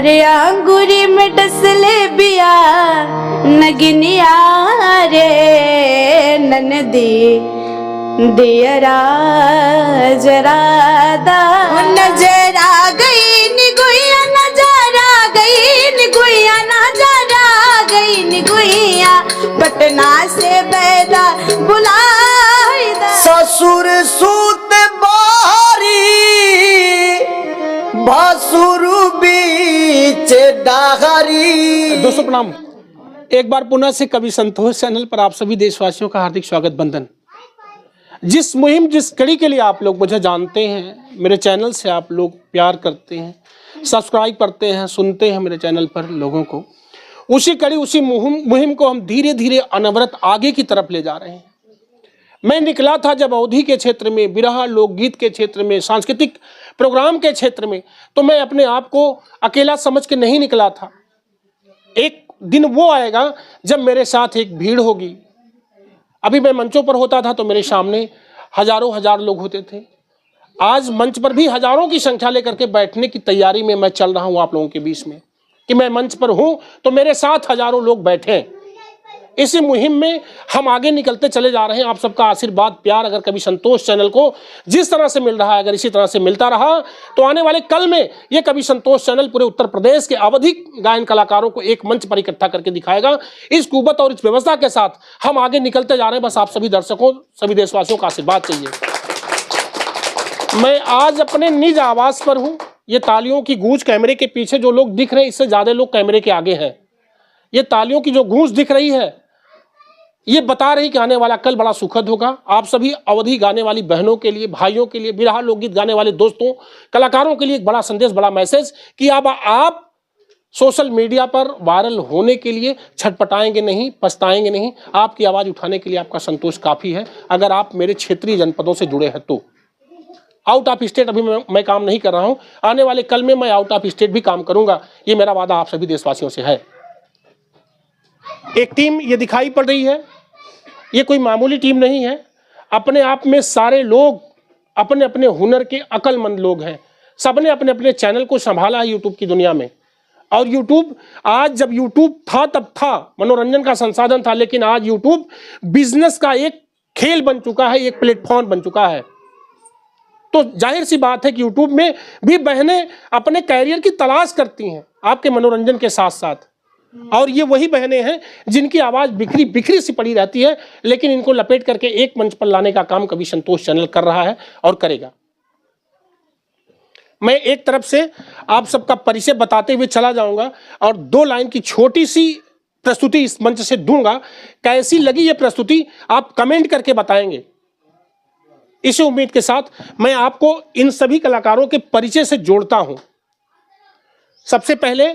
अरे अंगूरी में डसले बिया नगनिया रे ननदी दियरा जरादा नजर आ गई निगुइया नजर आ गई निगुइया नजर आ गई निगुइया पटना से बैदा बुलाई ससुर सूत बारी भासुर बीच डाहरी। दोस्तों प्रणाम। एक बार पुनः से कवि संतोष चैनल पर आप सभी देशवासियों का हार्दिक स्वागत बंधन। जिस मुहिम जिस कड़ी के लिए आप लोग मुझे जानते हैं, मेरे चैनल से आप लोग प्यार करते हैं, सब्सक्राइब करते हैं, सुनते हैं मेरे चैनल पर लोगों को, उसी कड़ी उसी मुहिम को हम धीरे धीरे अनवरत आगे की तरफ ले जा रहे हैं। मैं निकला था जब अवधी के क्षेत्र में, बिरहा लोकगीत के क्षेत्र में, सांस्कृतिक प्रोग्राम के क्षेत्र में, तो मैं अपने आप को अकेला समझ के नहीं निकला था। एक दिन वो आएगा जब मेरे साथ एक भीड़ होगी। अभी मैं मंचों पर होता था तो मेरे सामने हजारों हजार लोग होते थे। आज मंच पर भी हजारों की संख्या लेकर के बैठने की तैयारी में मैं चल रहा हूं आप लोगों के बीच में, कि मैं मंच पर हूं तो मेरे साथ हजारों लोग बैठे। इसी मुहिम में हम आगे निकलते चले जा रहे हैं। आप सबका आशीर्वाद प्यार अगर कभी संतोष चैनल को जिस तरह से मिल रहा है, अगर इसी तरह से मिलता रहा तो आने वाले कल में ये कभी संतोष चैनल पूरे उत्तर प्रदेश के अवधि गायन कलाकारों को एक मंच पर इकट्ठा करके दिखाएगा। इस कुवत और इस व्यवस्था के साथ हम आगे निकलते जा रहे हैं। बस आप सभी दर्शकों, सभी देशवासियों का आशीर्वाद चाहिए। मैं आज अपने निज आवास पर हूँ। ये तालियों की गूंज, कैमरे के पीछे जो लोग दिख रहे हैं इससे ज्यादा लोग कैमरे के आगे हैं। ये तालियों की जो गूंज दिख रही है ये बता रही कि आने वाला कल बड़ा सुखद होगा। आप सभी अवधि गाने वाली बहनों के लिए, भाइयों के लिए, बिरहा लोकगीत गाने वाले दोस्तों, कलाकारों के लिए एक बड़ा संदेश, बड़ा मैसेज कि अब आप सोशल मीडिया पर वायरल होने के लिए छटपटाएंगे नहीं, पछताएंगे नहीं। आपकी आवाज उठाने के लिए आपका संतोष काफी है अगर आप मेरे क्षेत्रीय जनपदों से जुड़े हैं तो। आउट ऑफ स्टेट अभी मैं काम नहीं कर रहा हूं, आने वाले कल में मैं आउट ऑफ स्टेट भी काम करूंगा। ये मेरा वादा आप सभी देशवासियों से है। एक टीम ये दिखाई पड़ रही है, ये कोई मामूली टीम नहीं है। अपने आप में सारे लोग अपने अपने हुनर के अक्लमंद लोग हैं। सबने अपने अपने चैनल को संभाला है यूट्यूब की दुनिया में। और यूट्यूब आज, जब यूट्यूब था तब था मनोरंजन का संसाधन था, लेकिन आज यूट्यूब बिजनेस का एक खेल बन चुका है, एक प्लेटफॉर्म बन चुका है। तो जाहिर सी बात है कि यूट्यूब में भी बहनें अपने कैरियर की तलाश करती हैं आपके मनोरंजन के साथ साथ। और ये वही बहनें हैं जिनकी आवाज बिखरी बिखरी सी पड़ी रहती है, लेकिन इनको लपेट करके एक मंच पर लाने का काम कभी संतोष चैनल कर रहा है और करेगा। मैं एक तरफ से आप सबका परिचय बताते हुए चला जाऊंगा और 2 लाइन की छोटी सी प्रस्तुति इस मंच से दूंगा। कैसी लगी ये प्रस्तुति आप कमेंट करके बताएंगे। इसी उम्मीद के साथ मैं आपको इन सभी कलाकारों के परिचय से जोड़ता हूं। सबसे पहले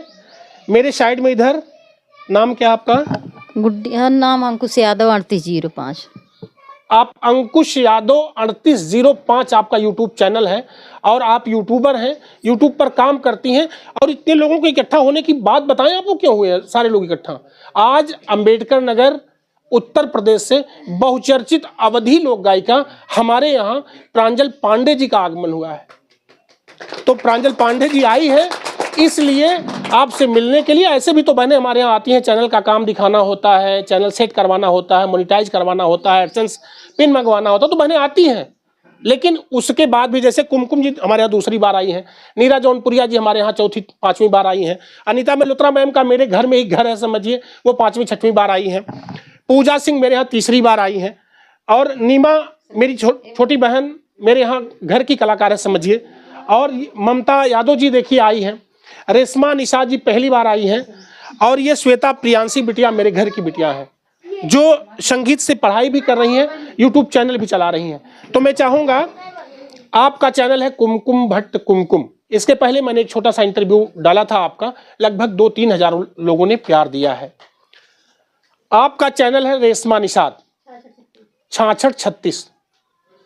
मेरे साइड में इधर, नाम क्या आपका? गुड्डिया। नाम अंकुश यादव 3805। आप अंकुश यादव 3805 आपका यूट्यूब चैनल है और आप यूट्यूबर हैं, यूट्यूब पर काम करती हैं। और इतने लोगों को इकट्ठा होने की बात बताएं, आपको क्यों हुए सारे लोग इकट्ठा? आज अंबेडकर नगर उत्तर प्रदेश से बहुचर्चित अवधी लोक गायिका हमारे यहाँ प्रांजल पांडे जी का आगमन हुआ है। तो प्रांजल पांडे जी आई है इसलिए आपसे मिलने के लिए। ऐसे भी तो बहनें हमारे यहाँ आती हैं, चैनल का काम दिखाना होता है, चैनल सेट करवाना होता है, मोनिटाइज करवाना होता है, एडसेंस पिन मंगवाना होता है, तो बहनें आती हैं। लेकिन उसके बाद भी जैसे कुमकुम जी हमारे यहाँ दूसरी बार आई हैं, नीरा जौनपुरिया जी हमारे यहाँ 4-5वीं बार आई हैं, अनीता मल्होत्रा मैम का मेरे घर में ही घर है समझिए, वो 5वीं-6वीं बार आई हैं, पूजा सिंह मेरे यहाँ 3री बार आई हैं, और नीमा मेरी छोटी बहन मेरे यहाँ घर की कलाकार है समझिए, और ममता यादव जी देखिए आई हैं, रेशमा निशा जी पहली बार आई हैं, और ये श्वेता प्रियांशी बिटिया मेरे घर की बिटिया है जो संगीत से पढ़ाई भी कर रही हैं, यूट्यूब चैनल भी चला रही हैं। तो मैं चाहूँगा, आपका चैनल है कुमकुम भट्ट कुमकुम। इसके पहले मैंने एक छोटा सा इंटरव्यू डाला था आपका, लगभग 2-3 हजार लोगों ने प्यार दिया है। आपका चैनल है रेशमा निषाद 6636।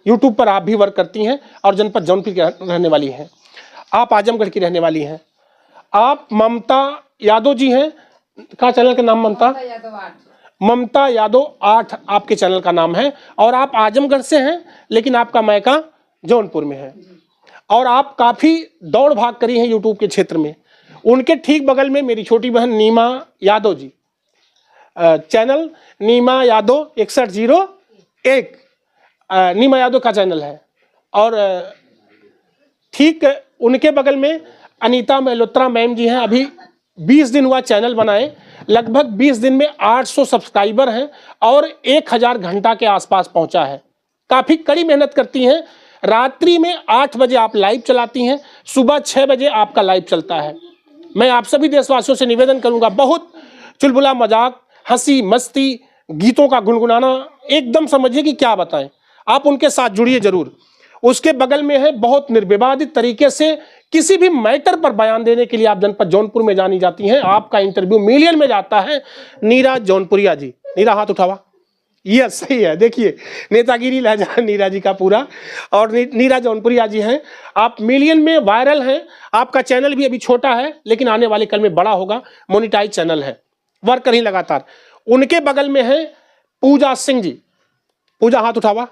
यूट्यूब पर आप भी वर्क करती हैं और जनपद जौनपुर की रहने वाली हैं। आप आजमगढ़ की रहने वाली हैं। आप ममता यादव जी हैं, का चैनल का नाम ममता यादव 8 आपके चैनल का नाम है, और आप आजमगढ़ से हैं लेकिन आपका मायका जौनपुर में है, और आप काफ़ी दौड़ भाग करी हैं यूट्यूब के क्षेत्र में। उनके ठीक बगल में मेरी छोटी बहन नीमा यादव जी, चैनल नीमा यादव 6101 नीमा यादव का चैनल है। और ठीक उनके बगल में अनीता मल्होत्रा मैम जी हैं, अभी 20 दिन हुआ चैनल बनाए, लगभग 20 दिन में 800 सब्सक्राइबर हैं और 1000 घंटा के आसपास पहुंचा है। काफ़ी कड़ी मेहनत करती हैं। रात्रि में 8 बजे आप लाइव चलाती हैं, सुबह 6 बजे आपका लाइव चलता है। मैं आप सभी देशवासियों से निवेदन करूंगा, बहुत चुलबुला मजाक, हंसी मस्ती, गीतों का गुनगुनाना, एकदम समझिए कि क्या बताएं, आप उनके साथ जुड़िए जरूर। उसके बगल में है बहुत निर्विवादित तरीके से किसी भी मैटर पर बयान देने के लिए आप जनपद जौनपुर में जानी जाती हैं, आपका इंटरव्यू मिलियन में जाता है, नीरा जौनपुरिया जी। नीरा हाथ उठावा, ये सही है, देखिए नेतागिरी लहजा नीरा जी का पूरा। और नीरा जौनपुरिया जी हैं, आप मिलियन में वायरल हैं। आपका चैनल भी अभी छोटा है लेकिन आने वाले कल में बड़ा होगा, मोनिटाइज चैनल है, वर्क करें लगातार। उनके बगल में है पूजा सिंह जी। पूजा हाथ उठावा,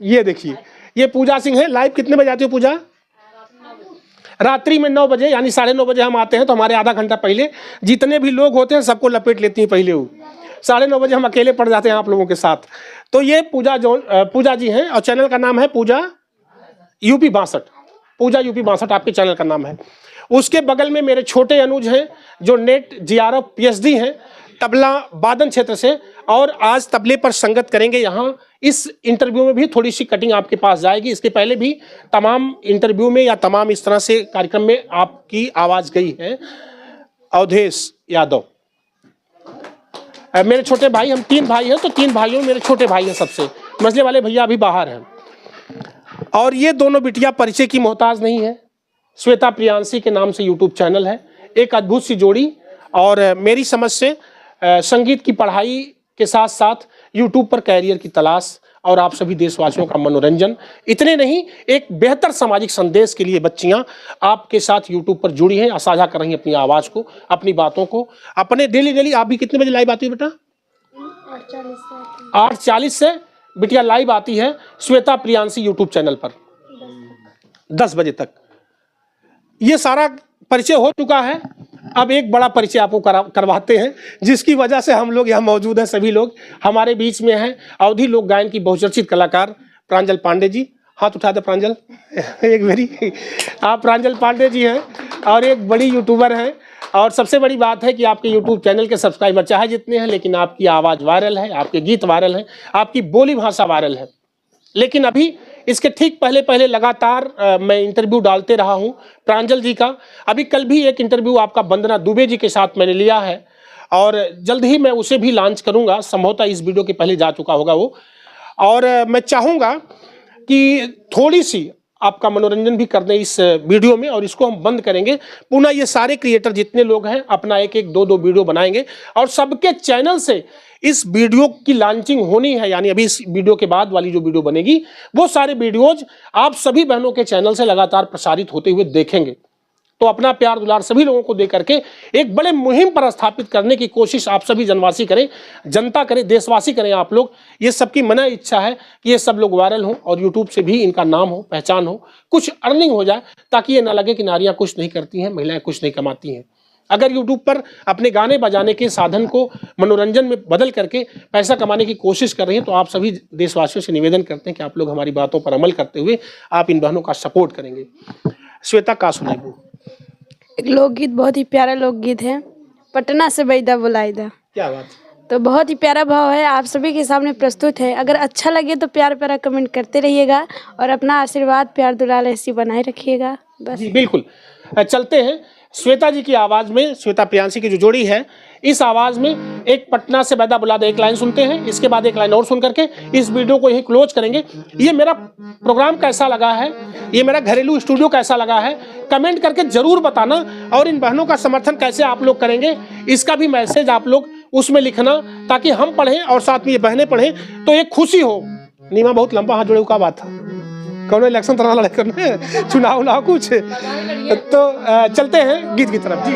ये देखिए ये पूजा सिंह है। लाइव कितने बजे आती हो पूजा? रात्रि में 9 बजे, यानी 9:30 बजे हम आते हैं तो हमारे आधा घंटा पहले जितने भी लोग होते हैं सबको लपेट लेती हैं पहले वो। 9:30 बजे हम अकेले पड़ जाते हैं आप लोगों के साथ। तो ये पूजा जी हैं और चैनल का नाम है पूजा यूपी 62। पूजा यूपी 62 आपके चैनल का नाम है। उसके बगल में मेरे छोटे अनुज हैं जो नेट GRF PhD हैं, तबला वादन क्षेत्र से, और आज तबले पर संगत करेंगे यहाँ। इस इंटरव्यू में भी थोड़ी सी कटिंग आपके पास जाएगी, इसके पहले भी तमाम इंटरव्यू में या तमाम इस तरह से कार्यक्रम में आपकी आवाज़ गई है। अवधेश यादव मेरे छोटे भाई, हम 3 भाई हैं तो 3 भाइयों में मेरे छोटे भाई हैं सबसे। मसले वाले भैया अभी बाहर हैं। और ये दोनों बिटिया परिचय की मोहताज नहीं है। श्वेता प्रियांशी के नाम से यूट्यूब चैनल है, एक अद्भुत सी जोड़ी। और मेरी समझ से संगीत की पढ़ाई के साथ साथ यूट्यूब पर कैरियर की तलाश और आप सभी देशवासियों का मनोरंजन, इतने नहीं एक बेहतर सामाजिक संदेश के लिए बच्चियां आपके साथ यूट्यूब पर जुड़ी हैं, साझा कर रही हैं अपनी आवाज़ को, अपनी बातों को, अपने डेली। आप भी कितने बजे लाइव आती है बेटा? 8:40 से बिटिया लाइव आती है श्वेता प्रियांशी यूट्यूब चैनल पर 10 बजे तक। ये सारा परिचय हो चुका है। अब एक बड़ा परिचय आपको करवाते हैं, जिसकी वजह से हम लोग यहाँ मौजूद हैं। सभी लोग हमारे बीच में हैं। अवधी लोक गायन की बहुचर्चित कलाकार प्रांजल पांडे जी, हाथ उठा दे प्रांजल एक मेरी आप प्रांजल पांडे जी हैं और एक बड़ी यूट्यूबर हैं। और सबसे बड़ी बात है कि आपके यूट्यूब चैनल के सब्सक्राइबर चाहे जितने हैं, लेकिन आपकी आवाज़ वायरल है, आपके गीत वायरल हैं, आपकी बोली भाषा वायरल है। लेकिन अभी इसके ठीक पहले लगातार मैं इंटरव्यू डालते रहा हूं प्रांजल जी का। अभी कल भी एक इंटरव्यू आपका वंदना दुबे जी के साथ मैंने लिया है और जल्द ही मैं उसे भी लॉन्च करूंगा, संभवतः इस वीडियो के पहले जा चुका होगा वो। और मैं चाहूँगा कि थोड़ी सी आपका मनोरंजन भी कर दें इस वीडियो में, और इसको हम बंद करेंगे। पुनः ये सारे क्रिएटर जितने लोग हैं अपना 1-1, 2-2 वीडियो बनाएंगे और सबके चैनल से इस वीडियो की लॉन्चिंग होनी है। यानी अभी इस वीडियो के बाद वाली जो वीडियो बनेगी वो सारे वीडियोज आप सभी बहनों के चैनल से लगातार प्रसारित होते हुए देखेंगे। तो अपना प्यार दुलार सभी लोगों को दे करके एक बड़े मुहिम पर स्थापित करने की कोशिश आप सभी जनवासी करें, जनता करें, देशवासी करें। आप लोग, ये सबकी मन इच्छा है कि ये सब लोग वायरल हों और यूट्यूब से भी इनका नाम हो, पहचान हो, कुछ अर्निंग हो जाए, ताकि ये ना लगे कि नारियां कुछ नहीं करती हैं, महिलाएं कुछ नहीं कमाती हैं। अगर यूट्यूब पर अपने गाने बजाने के साधन को मनोरंजन में बदल करके पैसा कमाने की कोशिश कर रही हैं, तो आप सभी देशवासियों से निवेदन करते हैं कि आप लोग हमारी बातों पर अमल करते हुए आप इन बहनों का सपोर्ट करेंगे। श्वेता का सुनाइए। एक लोकगीत, बहुत ही प्यारा लोकगीत है, पटना से बैदा बुलाईदा। क्या बात। तो बहुत ही प्यारा भाव है, आप सभी के सामने प्रस्तुत है। अगर अच्छा लगे तो प्यार प्यारा कमेंट करते रहिएगा और अपना आशीर्वाद प्यार दुलार ऐसी बनाए रखिएगा। बस जी बिल्कुल। चलते हैं श्वेता जी की आवाज में, श्वेता प्रियांशी की जो जोड़ी है, इस आवाज में एक पटना से बैदा बुलादा एक लाइन सुनते हैं, इसके बाद एक लाइन और सुन करके इस वीडियो को यही क्लोज करेंगे। ये मेरा प्रोग्राम कैसा लगा है, ये मेरा घरेलू स्टूडियो कैसा लगा है, कमेंट करके जरूर बताना। और इन बहनों का समर्थन कैसे आप लोग करेंगे, इसका भी मैसेज आप लोग उसमें लिखना, ताकि हम पढ़ें और साथ में ये बहनें पढ़ें तो एक खुशी हो। नीमा बहुत लंबा हाथ जोड़े का बात था, कौन इलेक्शन तरह लड़ाई करने, चुनाव ना कुछ। तो चलते हैं गीत की तरफ जी।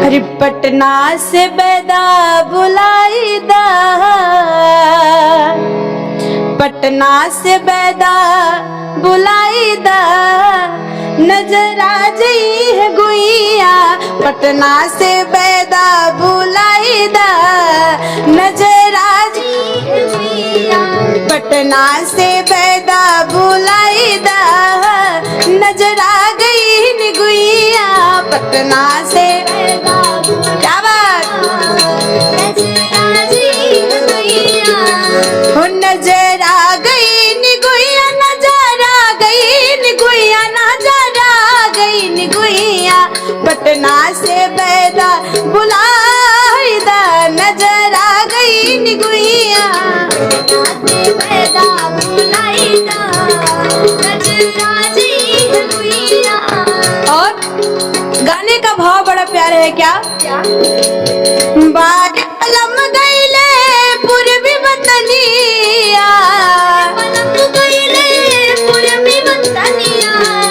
अरे पटना से बैदा बुलाईदा, पटना से बैदा बुलाईदा, नजर आ गई है गुइया पटना से बैदा बुलाईदा नजर आ गई है गुइया पटना से बैदा बुलाईदा नजर आ गई है गुइया पटना से बैदा क्या बात हो नजर आ गई नि गुइया नजर आ गई नि गुइया नजर आ गई नि गुइया पटना से बैदा बुलाईदा नजर आ गई नि गुइया बैदा बुलाईदा नजर आ गई गुइया। और गाने का भाव बड़ा प्यारा है क्या बाग पलम गईले पूर्वी बतनिया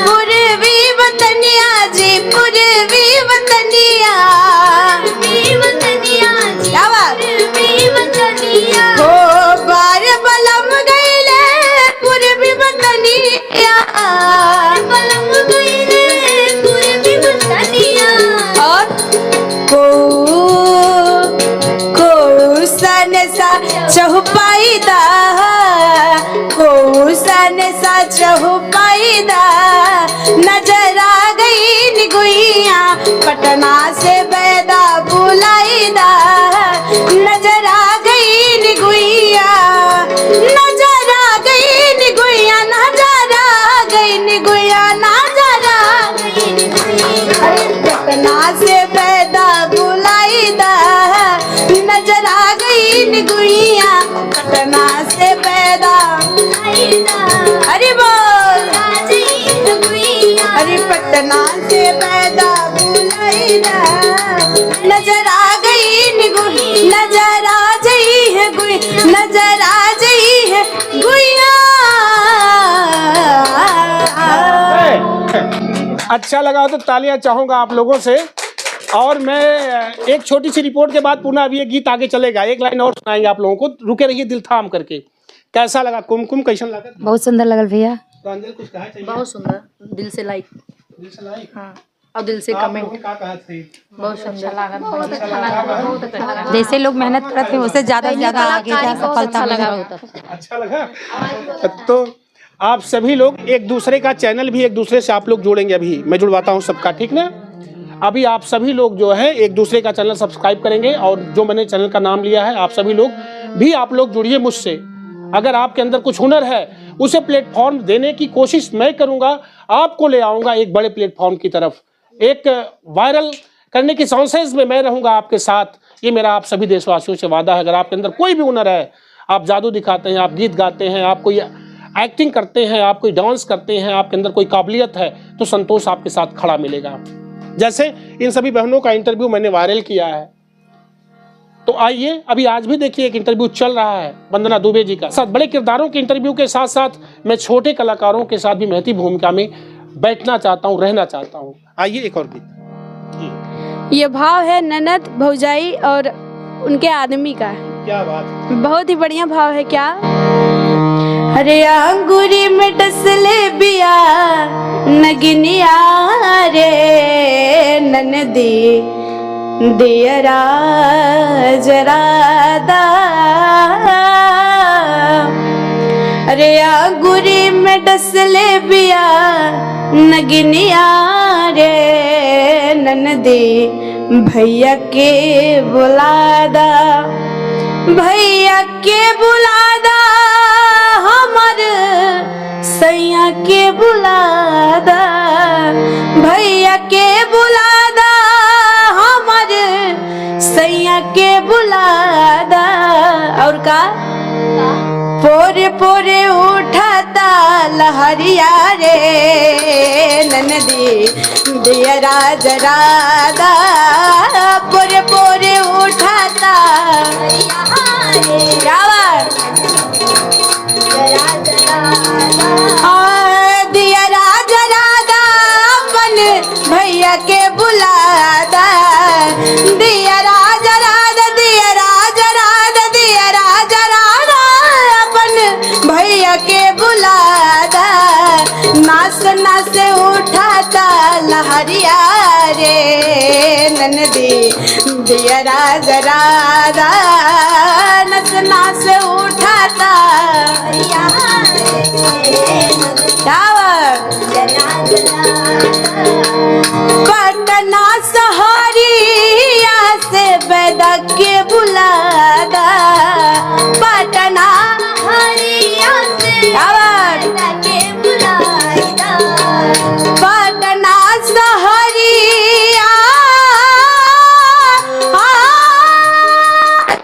पूर्वी बतनिया जी पूर्वी बतनिया क्या बात हो बार पलम गईले पूर्वी बतनिया और सन सा चहुपाईदा सन सा चहुपाईदा नजर आ गई नि गुइया पटना से बैदा बुलाईदा नजर आ गई नि गुइया नजर आ गई नि गुइया नजर आ गई नि गुइया नजर आ गई नि गुइया पटना से बैदा बुलाईदा नजर आ गई नि गुइया पटना से पैदा अरे बोल अरे पटना से पैदा बुलाईदा नजर आ गई नि गुइया नजर आ गई है गुइया नजर आ गई है गुइया। अच्छा लगा तो तालियां चाहूंगा आप लोगों से। और मैं एक छोटी सी रिपोर्ट के बाद पुनः अभी ये गीत आगे चलेगा, एक लाइन और सुनाएंगे आप लोगों को, रुके रहिए दिल थाम करके। कैसा लगा कुमकुम, कैसन लगा? बहुत सुंदर लगल भैया, प्रांजल कुछ कहा चाहिए? बहुत सुंदर, दिल से लाइक, दिल से लाइक, हाँ, और दिल से कमेंट, बहुत सुंदर लगा, बहुत अच्छा लगा। जैसे लोग मेहनत करते हैं उससे ज्यादा आगे सफलता लगा। अच्छा लगा। तो आप सभी लोग एक दूसरे का चैनल भी एक दूसरे से आप लोग जोड़ेंगे, अभी मैं जुड़वाता हूँ सबका, ठीक ना? अभी आप सभी लोग जो है एक दूसरे का चैनल सब्सक्राइब करेंगे और जो मैंने चैनल का नाम लिया है आप सभी लोग भी आप लोग जुड़िए मुझसे। अगर आपके अंदर कुछ हुनर है उसे प्लेटफॉर्म देने की कोशिश मैं करूंगा, आपको ले आऊंगा एक बड़े प्लेटफॉर्म की तरफ, एक वायरल करने की प्रोसेस में मैं रहूंगा आपके साथ। ये मेरा आप सभी देशवासियों से वादा है। अगर आपके अंदर कोई भी हुनर है, आप जादू दिखाते हैं, आप गीत गाते हैं, आप कोई एक्टिंग करते हैं, आप कोई डांस करते हैं, आपके अंदर कोई काबिलियत है, तो संतोष आपके साथ खड़ा मिलेगा। जैसे इन सभी बहनों का इंटरव्यू मैंने वायरल किया है, तो आइए अभी आज भी देखिए एक इंटरव्यू चल रहा है वंदना दुबे जी का। साथ बड़े किरदारों के इंटरव्यू के साथ साथ मैं छोटे कलाकारों के साथ भी महती भूमिका में बैठना चाहता हूँ, रहना चाहता हूँ। आइए एक और गीत। ये भाव है ननद भौजाई और उनके आदमी का। क्या बात, बहुत ही बढ़िया भाव है क्या। अरे अंगूरी में डसले बिया नगिनिया रे ननदी दियरा जरादा। अरे अंगूरी में डसले बिया नगिनिया रे ननदी भैया के बुलादा भैया के बुलादा हमर सैया के बुलादा भैया के बुलादा हमर सैया के बुलादा। और का पोरे पोरे उठाता लहरिया रे ननदी दियरा जरादा पोरे पोरे उठाता दियरा जरादा अपन भैया के बुलादा दियरा जरादा दियरा जरादा दियरा जरादा अपन भैया के बुलादा नाच नाच उठाता लहरिया रे ननदी दियरा जरा नस नास उठाता पटना सहरिया से बैदा के बुलादा पटना हरिया से बैदा के बुलादा पटना सहरिया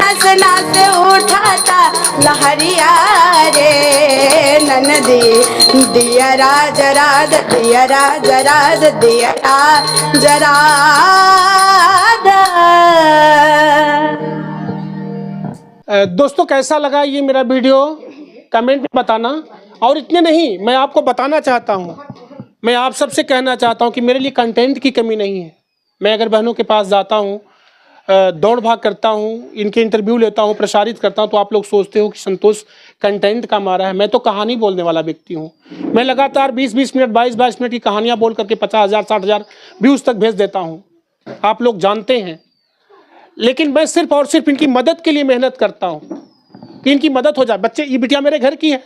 नस नास उठाता लहरिया रे ननदी दियरा जराद दियरा जराद दियरा जराद। दोस्तों कैसा लगा ये मेरा वीडियो कमेंट में बताना। और इतने नहीं, मैं आपको बताना चाहता हूँ, मैं आप सबसे कहना चाहता हूँ कि मेरे लिए कंटेंट की कमी नहीं है। मैं अगर बहनों के पास जाता हूँ, दौड़ भाग करता हूँ, इनके इंटरव्यू लेता हूँ, प्रसारित करता हूँ, तो आप लोग सोचते हो कि संतोष कंटेंट का मारा है। मैं तो कहानी बोलने वाला व्यक्ति हूँ। मैं लगातार 20-20 मिनट 22-22 मिनट की कहानियाँ बोल करके 50,000 60,000 व्यूज़ तक भेज देता हूँ, आप लोग जानते हैं। लेकिन मैं सिर्फ और सिर्फ इनकी मदद के लिए मेहनत करता हूँ कि इनकी मदद हो जाए। बच्चे, ये बिटिया मेरे घर की है,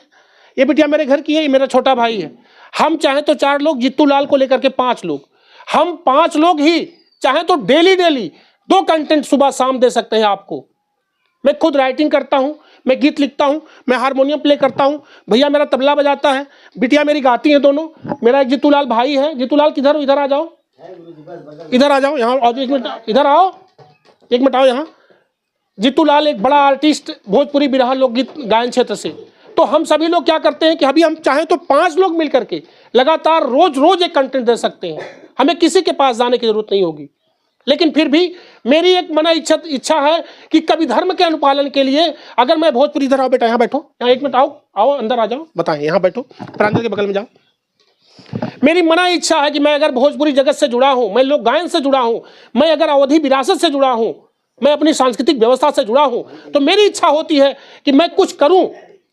ये बिटिया मेरे घर की है, ये मेरा छोटा भाई है। हम चाहें तो 4 लोग, जित्तू लाल को लेकर के 5 लोग, हम 5 लोग ही चाहें तो डेली 2 कंटेंट सुबह शाम दे सकते हैं आपको। मैं खुद राइटिंग करता हूँ, मैं गीत लिखता हूँ, मैं हारमोनियम प्ले करता हूँ, भैया मेरा तबला बजाता है, बिटिया मेरी गाती है दोनों। मेरा एक जित्तू लाल भाई है। जित्तू लाल किधर हो? इधर आ जाओ, इधर आ जाओ, यहाँ और 1 मिनट इधर आओ, 1 मिनट आओ यहाँ। जित्तू लाल एक बड़ा आर्टिस्ट भोजपुरी बिरहा लोकगीत गायन क्षेत्र से। तो हम सभी लोग क्या करते हैं कि अभी हम चाहें तो 5 लोग मिल करके लगातार रोज एक कंटेंट दे सकते हैं। हमें किसी के पास जाने की जरूरत नहीं होगी। लेकिन फिर भी मेरी एक मना इच्छा है कि कभी धर्म के अनुपालन के लिए अगर मैं भोजपुरी, इधर आओ बेटा, यहाँ बैठो, यहाँ 1 मिनट आओ अंदर आ जाओ, बताएं, यहाँ बैठो, प्रांजल के बगल में जाओ। मेरी मना इच्छा है कि मैं अगर भोजपुरी जगत से जुड़ा हूँ, मैं लोक गायन से जुड़ा हूँ, मैं अगर अवधी विरासत से जुड़ा हूँ, मैं अपनी सांस्कृतिक व्यवस्था से जुड़ा हूँ, तो मेरी इच्छा होती है कि मैं कुछ करूँ,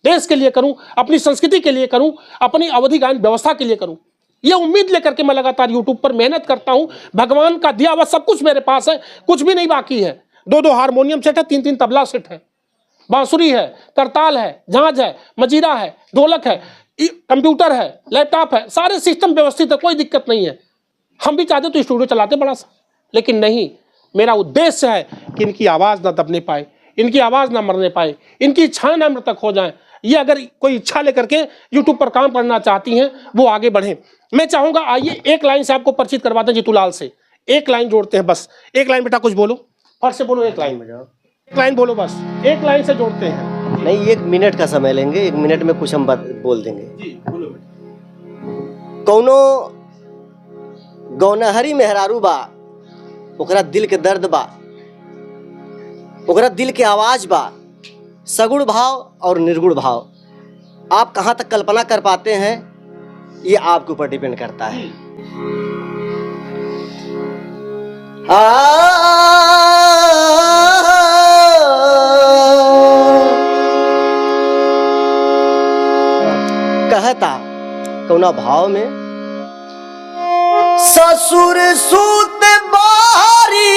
देश के लिए करूँ, अपनी संस्कृति के लिए करूँ, अपनी अवधी गायन व्यवस्था के लिए करूँ। ये उम्मीद लेकर के मैं लगातार यूट्यूब पर मेहनत करता हूँ। भगवान का दिया हुआ सब कुछ मेरे पास है, कुछ भी नहीं बाकी है। 2 हारमोनियम सेट है, 3 तबला सेट है, बांसुरी है, करताल है, झांझ है, मजीरा है, ढोलक है, कंप्यूटर है, लैपटॉप है, सारे सिस्टम व्यवस्थित है, कोई दिक्कत नहीं है। हम भी चाहते तो स्टूडियो चलाते बड़ा सा, लेकिन नहीं, मेरा उद्देश्य है कि इनकी आवाज़ ना दबने पाए, इनकी आवाज़ ना मरने पाए, इनकी इच्छाएं ना मृतक हो जाएं। ये अगर कोई इच्छा लेकर के यूट्यूब पर काम करना चाहती हैं, वो आगे बढ़ें। मैं चाहूँगा, आइए एक लाइन से आपको परिचित करवाते हैं जित्तू लाल से। एक लाइन जोड़ते हैं बस, एक लाइन बेटा कुछ बोलो, फट से बोलो, एक लाइन में जाओ, एक लाइन बोलो, बस एक लाइन से जोड़ते हैं। नहीं, 1 मिनट का समय लेंगे, 1 मिनट में कुछ हम बात बोल देंगे। जी बोलो। कौनो गौनहरी मेहरारू बा, ओकरा दिल के दर्द बा, ओकरा दिल के आवाज बा, सगुण भाव और निर्गुण भाव। आप कहाँ तक कल्पना कर पाते हैं, ये आपके ऊपर डिपेंड करता है। कहता कौना भाव में, ससुर सूत बारी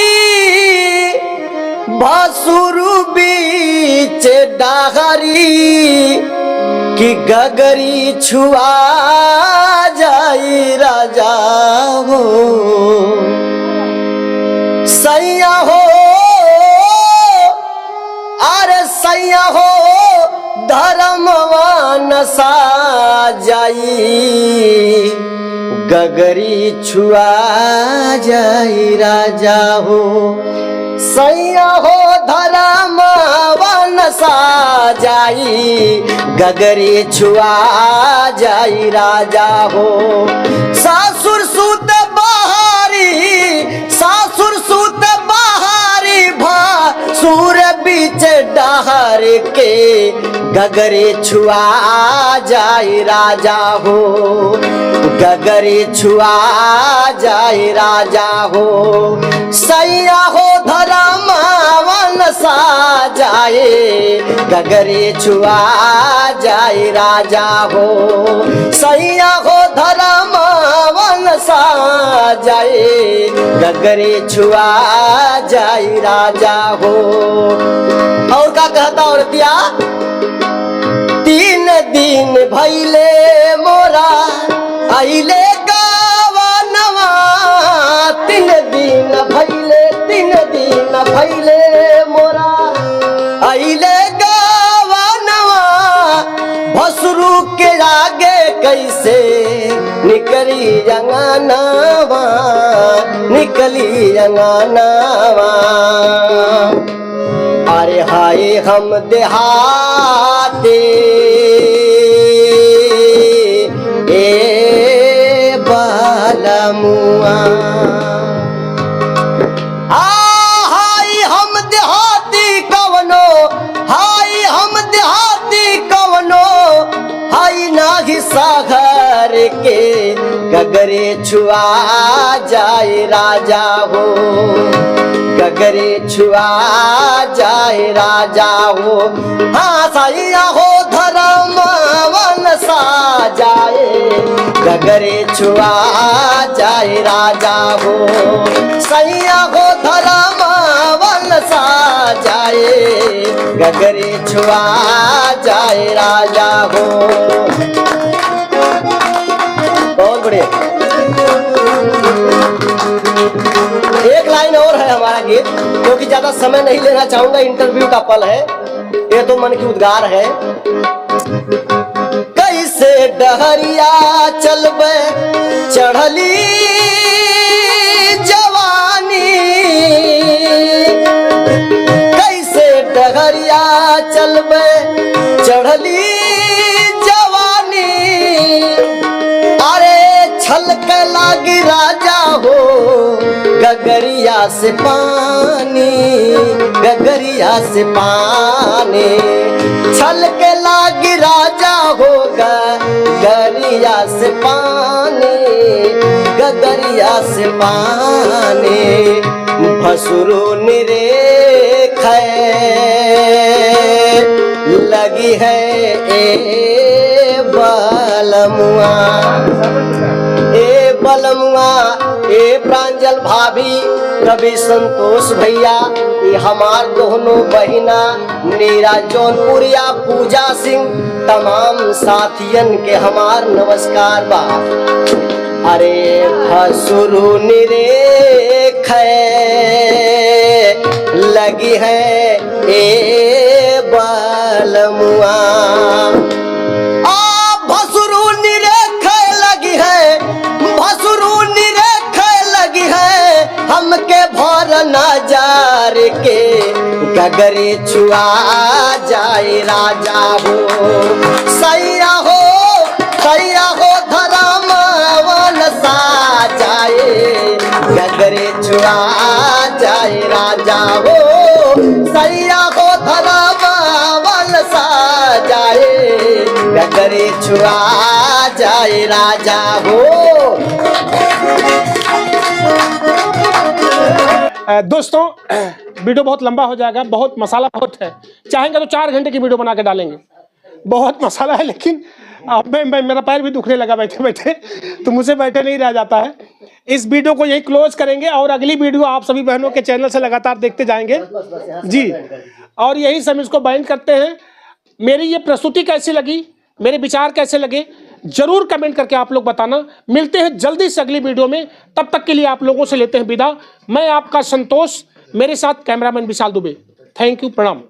भासुर बीच डाहरी कि गगरी छुआ जाई राजा हो, सैया हो, अरे सैया हो, धर्मवान सा जाई, गगरी छुआ जाई राजा हो, सैया हो, धर्मवान सा जाई, गगरी छुआ जाई राजा हो। सासुर सूत बहारी, सासुर सूत बहारी, भासुर बीच डहर के, गगरी छुआ जाई राजा हो, गगरी छुआ जाई राजा हो, सैया हो, धर्मवान सा जाए, गगरी छुआ जाए राजा हो, सैया हो, धर्मवान सा गगरे छुआ जाई राजा हो। और का कहता औरतिया, 3 दिन भैले मोरा आइले गावनवा, 3 दिन भैले मोरा आइले गावनवा, भसरू के आगे कैसे निकली अंगनावा, निकली अंगनावा। अरे हाय हम देहाते ए बालमुआ, हाय हम देहाती कवनो, हाय हम देहाती कवनो, हाय नाही सागर के गगरे छुआ जाए राजा हो, गगरे छुआ जाए राजा हो। हाँ सैया हो धर्म वन सा जाए, गगरे छुआ जाए राजा हो। सैया हो धर्म वन सा जाए, गगरे छुआ जाए राजा हो। बहुत बढ़िया। एक लाइन और है हमारा गीत, क्योंकि ज्यादा समय नहीं लेना चाहूंगा, इंटरव्यू का पल है, ये तो मन की उद्गार है। कैसे डहरिया चलबे चढ़ली जवानी, कैसे डहरिया चलबे चढ़ली जवानी, अरे छलक लागी राजा हो गगरिया से पानी, गगरिया से पानी, छलक लागी राजा हो गगरिया से पानी, गगरिया से पानी। भसुरु निरेख लगी है ए बलमुआ, ए बलमुआ, ए प्रांजल भाभी, रवि संतोष भैया, ये हमार दोनों बहिना नीरा जौनपुरिया, पूजा सिंह, तमाम साथियन के हमार नमस्कार बा। अरे भसुरु निरेख लगी है ए बलमुआ, भसुरु निरेख लगी है, भसुरु निरेख लगी है, हमके भर नजार के गगरे छुआ जाए राजा हो। सैया हो धर्म वन सा जाए, गगरे छुआ जाए राजा हो। सैया हो धर्म वन सा जाए, गगरे छुआ जाए राजा हो। दोस्तों वीडियो बहुत लंबा हो जाएगा, बहुत मसाला बहुत है, चाहेंगे तो 4 घंटे की वीडियो बना के डालेंगे, बहुत मसाला है। लेकिन अब मेरा पैर भी दुखने लगा बैठे बैठे, तो मुझसे बैठे नहीं रह जाता है। इस वीडियो को यही क्लोज करेंगे और अगली वीडियो आप सभी बहनों के चैनल से लगातार देखते जाएंगे जी। और यही सब इसको बाइंड करते हैं। मेरी ये प्रस्तुति कैसी लगी, मेरे विचार कैसे लगे, जरूर कमेंट करके आप लोग बताना। मिलते हैं जल्दी से अगली वीडियो में, तब तक के लिए आप लोगों से लेते हैं विदा। मैं आपका संतोष, मेरे साथ cameraman Vishal Dubey. Thank you, प्रणाम।